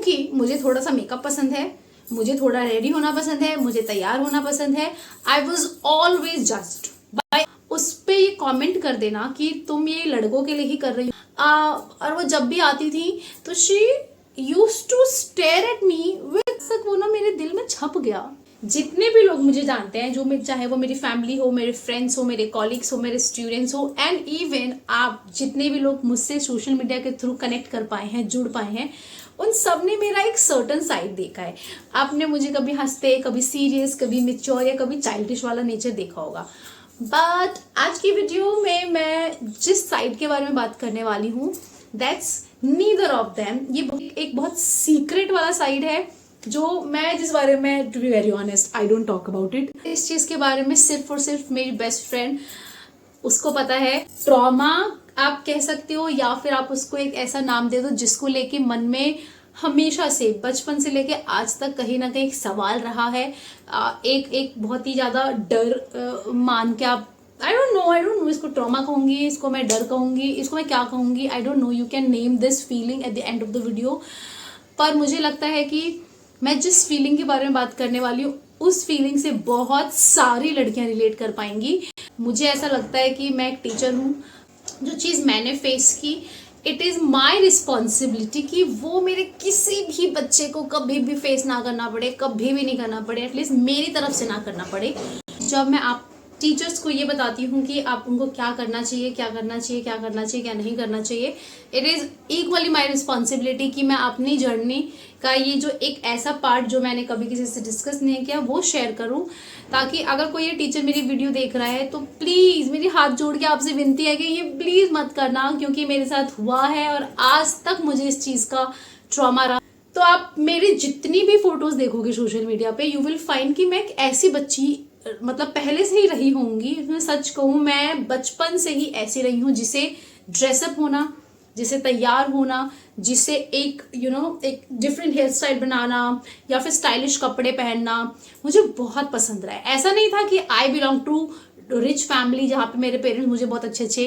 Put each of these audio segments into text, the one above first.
क्योंकि मुझे थोड़ा सा मेकअप पसंद है, मुझे थोड़ा रेडी होना पसंद है, मुझे तैयार होना पसंद है। I was always judged bye, उस पे ये कमेंट कर देना कि तुम ये लड़कों के लिए ही कर रही हो। और वो जब भी आती थी तो she used to stare at me with, वो ना मेरे दिल में छप गया। जितने भी लोग मुझे जानते हैं, जो चाहे वो मेरी फैमिली हो, मेरे फ्रेंड्स हो, मेरे कॉलीग्स हो, मेरे स्टूडेंट्स हो, एंड इवन आप जितने भी लोग मुझसे सोशल मीडिया के थ्रू कनेक्ट कर पाए हैं, जुड़ पाए हैं, उन सब ने मेरा एक सर्टन साइड देखा है। आपने मुझे कभी हंसते, कभी सीरियस, कभी मैच्योर या कभी चाइल्डिश वाला नेचर देखा होगा। बट आज की वीडियो में मैं जिस साइड के बारे में बात करने वाली हूँ, दैट्स नीदर ऑफ देम। ये एक बहुत सीक्रेट वाला साइड है जो मैं जिस बारे में, to be very honest, I don't talk about it. इस चीज के बारे में सिर्फ और सिर्फ मेरी बेस्ट फ्रेंड, उसको पता है। ट्रॉमा आप कह सकते हो या फिर आप उसको एक ऐसा नाम दे दो जिसको लेके मन में हमेशा से, बचपन से लेके आज तक कहीं ना कहीं सवाल रहा है। एक बहुत ही ज्यादा डर मान के आप, आई डोंट नो इसको ट्रॉमा कहूंगी, इसको मैं डर कहूंगी, इसको मैं क्या कहूंगी, I don't know. You can name this feeling at the end of the video. पर मुझे लगता है कि मैं जिस फीलिंग के बारे में बात करने वाली हूँ, उस फीलिंग से बहुत सारी लड़कियां रिलेट कर पाएंगी। मुझे ऐसा लगता है कि मैं एक टीचर हूँ, जो चीज़ मैंने फेस की, इट इज़ माई रिस्पॉन्सिबिलिटी कि वो मेरे किसी भी बच्चे को कभी भी फेस ना करना पड़े, कभी भी नहीं करना पड़े, एटलीस्ट मेरी तरफ से ना करना पड़े। जब मैं आप टीचर्स को ये बताती हूँ कि आप उनको क्या करना चाहिए, क्या करना चाहिए, क्या करना चाहिए, क्या नहीं करना चाहिए, it is equally my responsibility कि मैं अपनी जर्नी का ये जो एक ऐसा पार्ट जो मैंने कभी किसी से डिस्कस नहीं किया वो शेयर करूँ, ताकि अगर कोई ये टीचर मेरी वीडियो देख रहा है तो प्लीज़ मेरी हाथ जोड़ के आपसे विनती है कि ये प्लीज़ मत करना, क्योंकि मेरे साथ हुआ है और आज तक मुझे इस चीज़ का ट्रॉमा रहा। तो आप मेरी जितनी भी फोटोज़ देखोगे सोशल मीडिया पे, यू विल फाइंड कि मैं एक ऐसी बच्ची, मतलब पहले से ही रही होंगी। मैं सच कहूँ, मैं बचपन से ही ऐसी रही हूँ जिसे ड्रेसअप होना, जिसे तैयार होना, जिसे एक एक डिफरेंट हेयर स्टाइल बनाना या फिर स्टाइलिश कपड़े पहनना मुझे बहुत पसंद रहा है। ऐसा नहीं था कि I belong to rich family जहाँ पे मेरे पेरेंट्स मुझे बहुत अच्छे अच्छे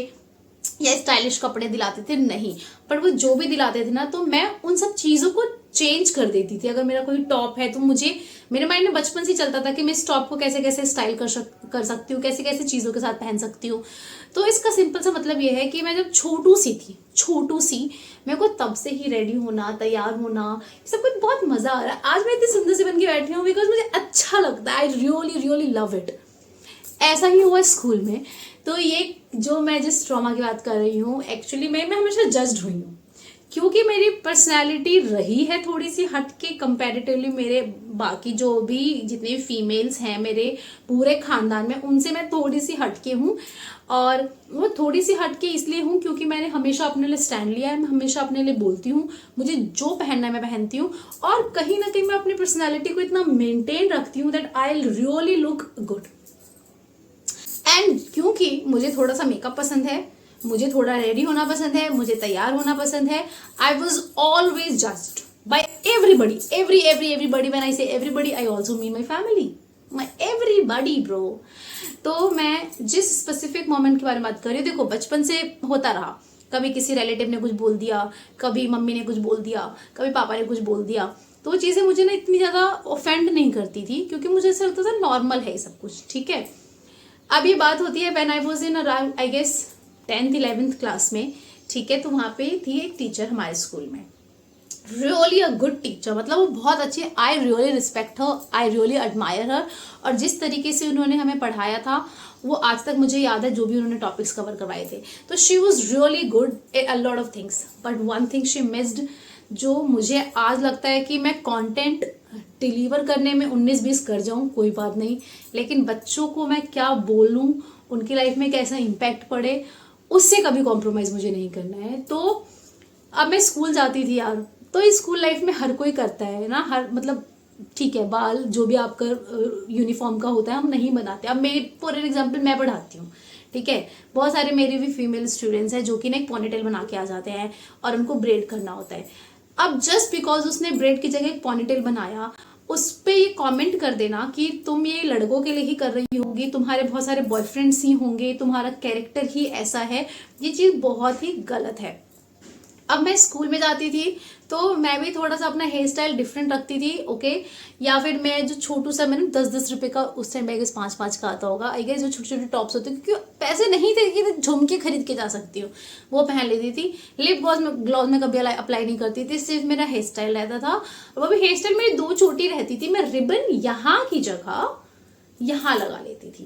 या स्टाइलिश कपड़े दिलाते थे, नहीं। पर वो जो भी दिलाते थे ना, तो मैं उन सब चीज़ों को चेंज कर देती थी। अगर मेरा कोई टॉप है तो मुझे, मेरे माइंड में बचपन से चलता था कि मैं इस टॉप को कैसे कैसे स्टाइल कर सकती हूँ, कैसे कैसे चीज़ों के साथ पहन सकती हूँ। तो इसका सिंपल सा मतलब ये है कि मैं जब छोटू सी मेरे को तब से ही रेडी होना, तैयार होना, सब कुछ बहुत मज़ा आ रहा है। आज मैं इतनी सुंदर सी बन के बैठी हूँ बिकॉज मुझे अच्छा लगता है। I really love it. ऐसा ही हुआ स्कूल में। तो ये जो मैं जिस ट्रॉमा की बात कर रही हूँ, एक्चुअली मैं हमेशा जज्ड हुई हूँ, क्योंकि मेरी पर्सनैलिटी रही है थोड़ी सी हटके कंपैरेटिवली मेरे बाकी जो भी जितने फीमेल्स हैं मेरे पूरे खानदान में, उनसे मैं थोड़ी सी हटके हूँ। और वो थोड़ी सी हटके इसलिए हूँ क्योंकि मैंने हमेशा अपने लिए स्टैंड लिया है। मैं हमेशा अपने लिए बोलती हूँ, मुझे जो पहनना है मैं पहनती हूँ, और कहीं ना कहीं मैं अपनी पर्सनैलिटी को इतना मेंटेन रखती हूँ that I really look good. And क्योंकि मुझे थोड़ा सा मेकअप पसंद है, मुझे थोड़ा रेडी होना पसंद है, मुझे तैयार होना पसंद है, I was always judged by everybody, everybody. When I say everybody, I also mean my family, my everybody bro. तो मैं जिस स्पेसिफिक मोमेंट के बारे में बात कर रही हूँ, देखो बचपन से होता रहा। कभी किसी रिलेटिव ने कुछ बोल दिया, कभी मम्मी ने कुछ बोल दिया, कभी पापा ने कुछ बोल दिया, तो वो चीज़ें मुझे ना इतनी ज़्यादा ऑफेंड नहीं करती थी, क्योंकि मुझे ऐसा लगता था नॉर्मल है सब कुछ, ठीक है। अब ये बात होती है when I was in around I guess 10th 11th class में, ठीक है। तो वहाँ पे थी एक टीचर हमारे स्कूल में, रियली अ गुड टीचर, मतलब वो बहुत अच्छी, I really respect her, I really admire हर। और जिस तरीके से उन्होंने हमें पढ़ाया था वो आज तक मुझे याद है, जो भी उन्होंने टॉपिक्स कवर करवाए थे। तो she was really good at a lot of things, but one thing she missed, जो मुझे आज लगता है कि मैं कंटेंट डिलीवर करने में 19-20 कर जाऊं कोई बात नहीं, लेकिन बच्चों को मैं क्या बोलूं, उनकी लाइफ में कैसा इम्पैक्ट पड़े, उससे कभी कॉम्प्रोमाइज़ मुझे नहीं करना है। तो अब मैं स्कूल जाती थी यार, तो इस स्कूल लाइफ में हर कोई करता है ना, हर मतलब ठीक है, बाल जो भी आपका यूनिफॉर्म का होता है हम नहीं बनाते। अब मैं फॉर एग्जाम्पल मैं पढ़ाती हूँ, ठीक है, बहुत सारे मेरे भी फीमेल स्टूडेंट्स हैं जो कि ना एक पोनीटेल बना के आ जाते हैं और उनको ब्रेड करना होता है। अब जस्ट बिकॉज उसने ब्रेड की जगह एक पोनीटेल बनाया, उस पे ये कमेंट कर देना कि तुम ये लड़कों के लिए ही कर रही होगी, तुम्हारे बहुत सारे बॉयफ्रेंड्स ही होंगे, तुम्हारा कैरेक्टर ही ऐसा है, ये चीज़ बहुत ही गलत है। अब मैं स्कूल में जाती थी तो मैं भी थोड़ा सा अपना हेयर स्टाइल डिफरेंट रखती थी, ओके। या फिर मैं जो छोटू सा, मैंने 10-10 रुपए का उस टाइम आई गेस 5-5 का आता होगा आई गेस, जो छोटे छोटे टॉप्स होते, क्योंकि पैसे नहीं थे कि झुमके खरीद के जा सकती हूँ, वो पहन लेती थी। लिप ग्लॉस में कभी अप्लाई नहीं करती थी, सिर्फ मेरा हेयर स्टाइल रहता था। वो भी हेयर स्टाइल मेरी 2 चोटी रहती थी, मैं रिबन यहाँ की जगह यहाँ लगा लेती थी।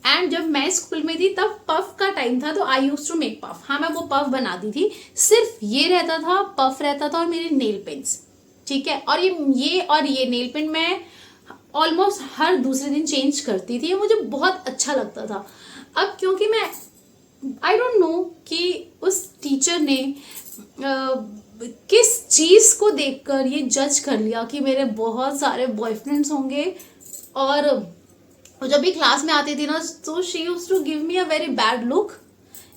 एंड जब मैं स्कूल में थी तब पफ का टाइम था, तो आई यूज टू मेक पफ। हाँ, मैं वो पफ बनाती थी, सिर्फ ये रहता था, पफ रहता था और मेरे नेल पेंट्स, ठीक है। और ये नेल पेंट मैं ऑलमोस्ट हर दूसरे दिन चेंज करती थी, मुझे बहुत अच्छा लगता था। अब क्योंकि मैं आई डोंट नो कि उस टीचर ने किस चीज को देखकर ये जज कर लिया कि मेरे बहुत सारे बॉयफ्रेंड्स होंगे। और जब भी क्लास में आती थी ना, तो she used to give me a very bad look.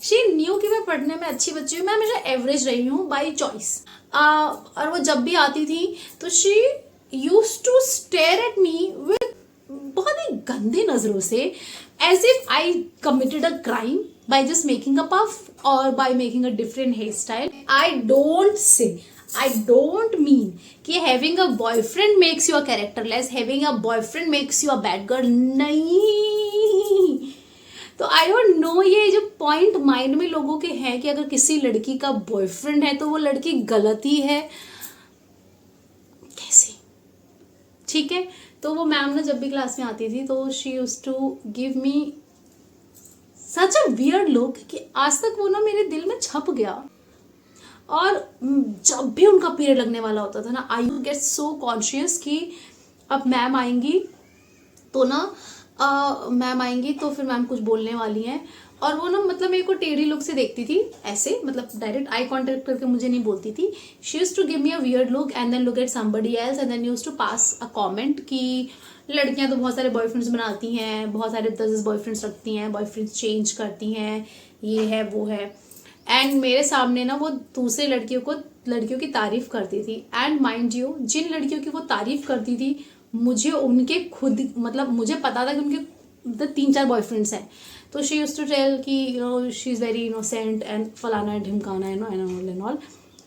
She knew कि मैं पढ़ने में अच्छी बच्ची हूँ, मैं हमेशा एवरेज रही हूँ बाई चॉइस। और वो जब भी आती थी तो she used to stare at me with बहुत ही गंदी नजरों से, as if I committed a crime by just making a puff or by making a different hairstyle. I don't mean कि having a boyfriend makes you a characterless, having a boyfriend makes you a bad girl. नहीं, तो I don't know, ये जो point mind में लोगों के है कि अगर किसी लड़की का बॉयफ्रेंड है तो वो लड़की गलती है, कैसे? ठीक है, तो वो मैम ना जब भी क्लास में आती थी तो she used to give me such a weird look कि आज तक वो ना मेरे दिल में छप गया। और जब भी उनका पीरियड लगने वाला होता था ना, आई गेट सो कॉन्शियस कि अब मैम आएंगी तो ना मैम आएंगी तो फिर मैम कुछ बोलने वाली हैं। और वो ना मतलब मेरे को टेढ़ी लुक से देखती थी, ऐसे मतलब डायरेक्ट आई कांटेक्ट करके मुझे नहीं बोलती थी। She used to give me a weird look and then look at somebody else and then used to pass a comment कि लड़कियां तो बहुत सारे बॉयफ्रेंड्स बनाती हैं, बहुत सारे 10 बॉयफ्रेंड्स रखती हैं, बॉयफ्रेंड्स चेंज करती हैं, ये है वो है। एंड मेरे सामने ना वो दूसरे लड़कियों की तारीफ करती थी। एंड माइंड यू, जिन लड़कियों की वो तारीफ करती थी, मुझे उनके खुद मतलब मुझे पता था कि उनके 3-4 बॉयफ्रेंड्स हैं। तो शी यूज्ड टू टेल कि you know she is very innocent and फलाना ढिमकाना and all.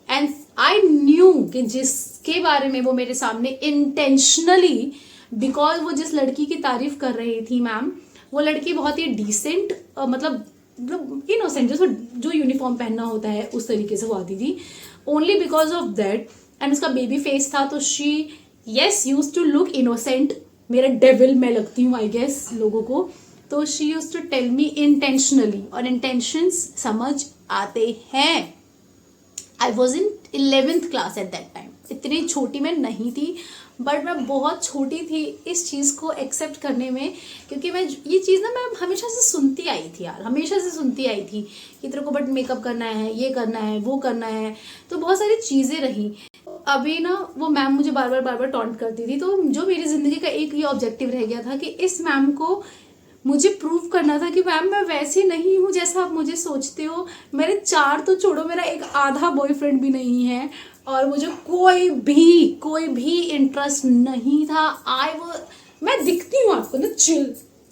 And I knew कि जिसके बारे में वो मेरे सामने इंटेंशनली, बिकॉज वो जिस लड़की की तारीफ कर रही थी मैम, वो लड़की बहुत ही डिसेंट मतलब इनोसेंट, जो यूनिफॉर्म पहनना होता है उस तरीके से वो आती थी, only because of that. And उसका बेबी फेस था, तो she yes use to look innocent. मेरा डेविल मैं लगती हूँ आई गेस लोगों को। तो she use to tell me intentionally, और इंटेंशंस समझ आते हैं। I was in 11th class at that time, इतनी छोटी मैं नहीं थी, बट मैं बहुत छोटी थी इस चीज़ को एक्सेप्ट करने में, क्योंकि मैं ये चीज़ ना मैं हमेशा से सुनती आई थी यार, हमेशा से सुनती आई थी कि तेरे को बट मेकअप करना है, ये करना है, वो करना है, तो बहुत सारी चीज़ें रही। अभी ना वो मैम मुझे बार बार टॉन्ट करती थी, तो जो मेरी ज़िंदगी का एक ये ऑब्जेक्टिव रह गया था कि इस मैम को मुझे प्रूव करना था कि मैम मैं वैसी नहीं हूँ जैसा आप मुझे सोचते हो। मेरे 4 तो छोड़ो, मेरा एक आधा बॉयफ्रेंड भी नहीं है, और मुझे कोई भी इंटरेस्ट नहीं था। मैं दिखती हूँ आपको ना चिल,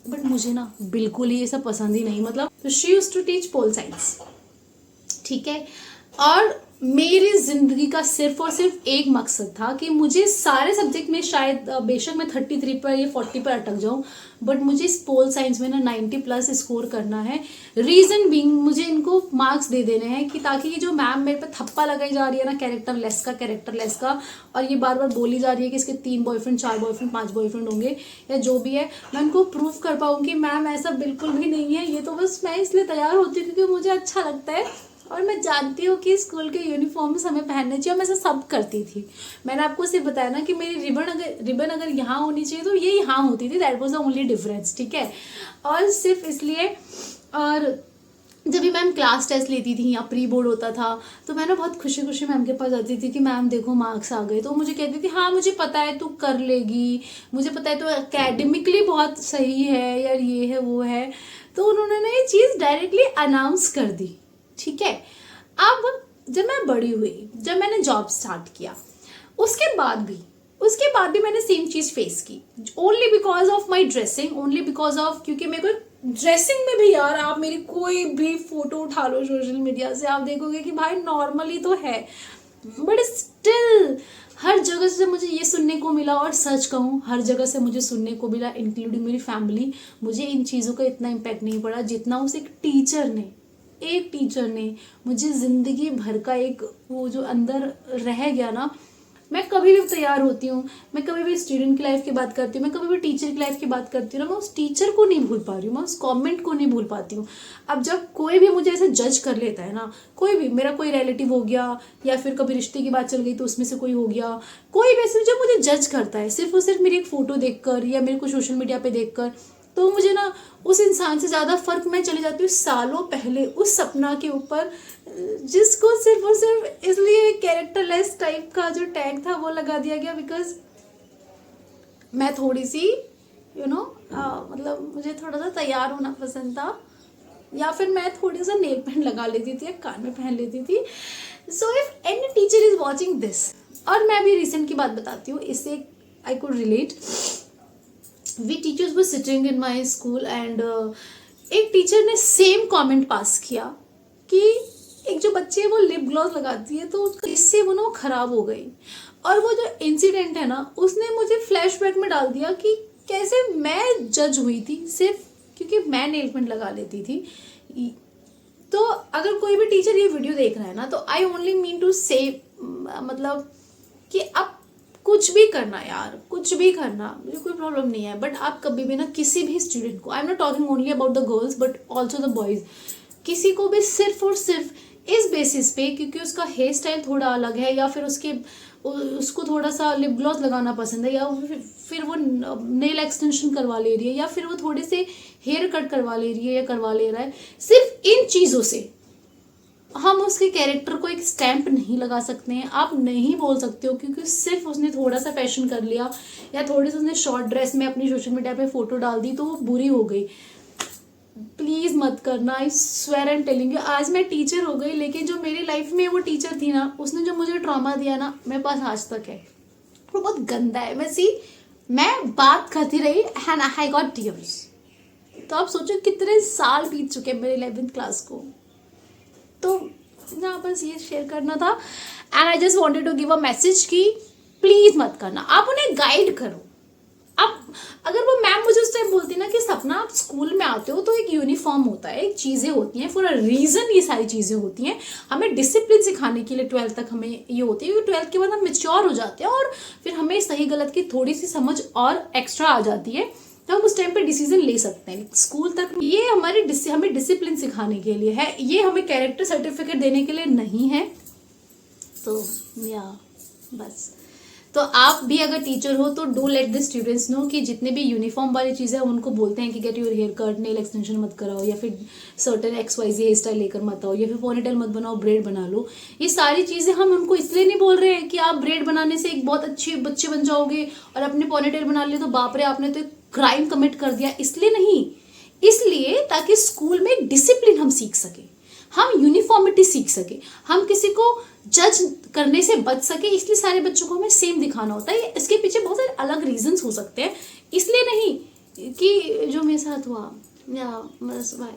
बट मुझे ना बिल्कुल ही ये सब पसंद ही नहीं। मतलब तो she used to teach pol science, ठीक है। और मेरी जिंदगी का सिर्फ और सिर्फ एक मकसद था कि मुझे सारे सब्जेक्ट में शायद बेशक मैं 33 पर या 40 पर अटक जाऊं, बट मुझे इस पोल साइंस में ना 90+ स्कोर करना है। रीजन बीइंग मुझे इनको मार्क्स दे देने हैं कि ताकि ये जो मैम मेरे पे थप्पा लगाई जा रही है ना कैरेक्टरलेस का, और ये बार बार बोली जा रही है कि इसके 3 बॉयफ्रेंड 4 बॉयफ्रेंड 5 बॉयफ्रेंड होंगे या जो भी है, मैं उनको प्रूव कर पाऊँ कि मैम ऐसा बिल्कुल भी नहीं है। ये तो बस मैं इसलिए तैयार होती हूँ क्योंकि मुझे अच्छा लगता है, और मैं जानती हूँ कि स्कूल के यूनिफॉर्म्स हमें पहनने चाहिए, और मैं ऐसा सब करती थी। मैंने आपको सिर्फ बताया ना कि मेरी रिबन अगर यहाँ होनी चाहिए तो ये यहाँ होती थी, that was the only difference, ठीक है। और सिर्फ इसलिए, और जब भी मैम क्लास टेस्ट लेती थी या प्री बोर्ड होता था, तो मैं ना बहुत खुशी खुशी मैम के पास जाती थी कि मैम देखो मार्क्स आ गए। तो मुझे कहती थी हाँ मुझे पता है तू कर लेगी, मुझे पता है तू एकेडमिकली बहुत सही है यार, ये है वो है। तो उन्होंने ना ये चीज़ डायरेक्टली अनाउंस कर दी, ठीक है। अब जब मैं बड़ी हुई, जब मैंने जॉब स्टार्ट किया, उसके बाद भी मैंने सेम चीज़ फेस की, only because of my dressing, only because of क्योंकि मेरे को ड्रेसिंग में भी यार, आप मेरी कोई भी फोटो उठा लो सोशल मीडिया से, आप देखोगे कि भाई नॉर्मली तो है, बट स्टिल हर जगह से मुझे ये सुनने को मिला, और सच कहूँ हर जगह से मुझे सुनने को मिला, इंक्लूडिंग मेरी फैमिली, मुझे इन चीज़ों का इतना इम्पैक्ट नहीं पड़ा जितना उस एक टीचर ने मुझे ज़िंदगी भर का एक वो जो अंदर रह गया ना। मैं कभी भी तैयार होती हूँ, मैं कभी भी स्टूडेंट की लाइफ की बात करती हूँ, मैं कभी भी टीचर की लाइफ की बात करती हूँ ना, मैं उस टीचर को नहीं भूल पा रही हूँ, मैं उस कमेंट को नहीं भूल पाती हूँ। अब जब कोई भी मुझे ऐसे जज कर लेता है ना, कोई भी, मेरा कोई रिलेटिव हो गया, या फिर कभी रिश्ते की बात चल गई तो उसमें से कोई हो गया, कोई भी ऐसे जब मुझे जज करता है सिर्फ और सिर्फ मेरी एक फ़ोटो देखकर या मेरे को सोशल मीडिया पर देखकर, तो मुझे ना उस इंसान से ज़्यादा फ़र्क मैं चली जाती हूँ सालों पहले उस सपना के ऊपर, जिसको सिर्फ और सिर्फ इसलिए कैरेक्टरलेस टाइप का जो टैग था वो लगा दिया गया, बिकॉज मैं थोड़ी सी मतलब मुझे थोड़ा सा तैयार होना पसंद था, या फिर मैं थोड़ी सा नेल पेंट लगा लेती थी या कान में पहन लेती थी। So if any teacher is watching this, और मैं अभी रिसेंट की बात बताती हूँ, इससे I could relate. We teachers were sitting in my school and एक टीचर ने सेम कमेंट पास किया कि एक जो बच्ची है वो लिप ग्लॉस लगाती है तो इससे वो ना खराब हो गई। और वो जो इंसिडेंट है ना, उसने मुझे फ्लैशबैक में डाल दिया कि कैसे मैं जज हुई थी सिर्फ क्योंकि मैं नेल पेंट लगा लेती थी। तो अगर कोई भी टीचर ये वीडियो देख रहा है ना, तो आई ओनली मीन टू से मतलब कि आप कुछ भी करना यार, कुछ भी करना, मुझे कोई प्रॉब्लम नहीं है, बट आप कभी भी ना किसी भी स्टूडेंट को, I am not talking only about the girls but also the boys, किसी को भी सिर्फ और सिर्फ इस बेसिस पे क्योंकि उसका हेयर स्टाइल थोड़ा अलग है, या फिर उसको थोड़ा सा लिप ग्लॉस लगाना पसंद है, या फिर वो नेल एक्सटेंशन करवा ले रही है, या फिर वो थोड़े से हेयर कट करवा ले रही है या करवा ले रहा है, सिर्फ इन चीज़ों से हम उसके कैरेक्टर को एक स्टैंप नहीं लगा सकते हैं। आप नहीं बोल सकते हो क्योंकि सिर्फ उसने थोड़ा सा फैशन कर लिया या थोड़ी सी उसने शॉर्ट ड्रेस में अपनी सोशल मीडिया पे फोटो डाल दी तो वो बुरी हो गई। प्लीज़ मत करना, I swear and telling you. आज मैं टीचर हो गई, लेकिन जो मेरी लाइफ में वो टीचर थी ना, उसने जो मुझे ट्रॉमा दिया ना, मेरे पास आज तक है, वो बहुत गंदा है। मैं बात करती रही एंड आई गॉट टीयर्स। तो आप सोचो कितने साल बीत चुके हैं मेरे 11th क्लास को। तो ना बस ये शेयर करना था and I just wanted to give a message कि प्लीज़ मत करना, आप उन्हें गाइड करो। आप अगर वो मैम मुझे उस टाइम बोलती ना कि सपना आप स्कूल में आते हो तो एक यूनिफॉर्म होता है, एक चीज़ें होती हैं फॉर अ रीज़न, ये सारी चीज़ें होती हैं, हमें डिसिप्लिन सिखाने के लिए 12th तक हमें ये होती है, क्योंकि 12th के बाद हम मेच्योर हो जाते हैं और फिर हमें सही गलत की थोड़ी सी समझ और एक्स्ट्रा आ जाती है, तो हम उस टाइम पे डिसीजन ले सकते हैं। स्कूल तक ये हमें डिसिप्लिन सिखाने के लिए है, ये हमें कैरेक्टर सर्टिफिकेट देने के लिए नहीं है। तो या बस, तो आप भी अगर टीचर हो तो do let the students know कि जितने भी यूनिफॉर्म वाली चीज़ें उनको बोलते हैं कि get your hair cut, nail extension मत कराओ, या फिर सर्टन XYZ हेयर स्टाइल लेकर मत आओ, या फिर पोनीटेल मत बनाओ, ब्रेड बना लो। ये सारी चीज़ें हम उनको इसलिए नहीं बोल रहे हैं कि आप ब्रेड बनाने से एक बहुत अच्छे बच्चे बन जाओगे और अपने पोनीटेल बना लिए तो बाप रे आपने तो एक क्राइम कमिट कर दिया, इसलिए नहीं, इसलिए ताकि स्कूल में डिसिप्लिन हम सीख सके, हम यूनिफॉर्मिटी सीख सके, हम किसी को जज करने से बच सके, इसलिए सारे बच्चों को हमें सेम दिखाना होता है। इसके पीछे बहुत सारे अलग रीजंस हो सकते हैं, इसलिए नहीं कि जो मेरे साथ हुआ। या बस बाय।